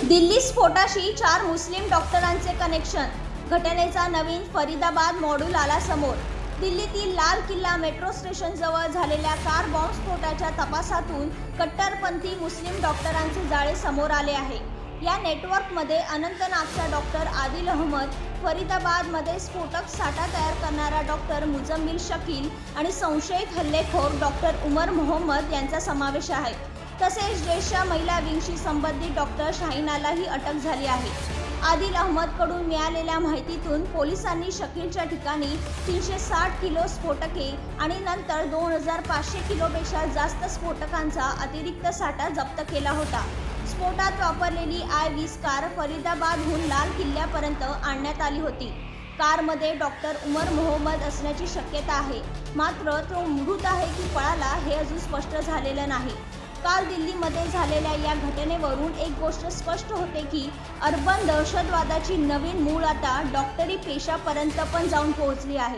दिल्ली स्फोटाशी 4 मुस्लिम डॉक्टरांचे कनेक्शन. घटनेचा नवीन फरीदाबाद मॉड्यूल आला समोर. दिल्लीतील लाल किल्ला मेट्रो स्टेशन जवळ झालेल्या कार बॉम्बस्फोटाच्या तपासातून कट्टरपंथी मुस्लिम डॉक्टरांचे जाळे समोर आले आहे. या नेटवर्कमध्ये अनंतनागचा डॉक्टर आदिल अहमद, फरीदाबादमध्ये स्फोटक साठा तयार करणारा डॉक्टर मुजम्मिल शकील आणि संशयित हल्लेखोर डॉक्टर उमर मोहम्मद यांचा समावेश आहे. तसेच जैशच्या महिला विंगशी संबंधित डॉक्टर शाहिनालाही अटक झाली आहे. आदिल अहमदकडून मिळालेल्या माहितीतून पोलिसांनी शकीलच्या ठिकाणी 360 किलो स्फोटके आणि नंतर 2500 किलोपेक्षा जास्त स्फोटकांचा अतिरिक्त साठा जप्त केला होता. स्फोटात वापरलेली I-20 कार फरीदाबादहून लाल किल्ल्यापर्यंत आणण्यात आली होती. कारमध्ये डॉक्टर उमर मोहम्मद असण्याची शक्यता आहे, मात्र तो मृत आहे की पळाला हे अजून स्पष्ट झालेलं नाही. काल दिल्लीमध्ये झालेल्या या घटनेवरून एक गोष्ट स्पष्ट होते की अर्बन दहशतवादाची नवीन मूळ आता डॉक्टरी पेशापर्यंत पण जाऊन पोहोचली आहे.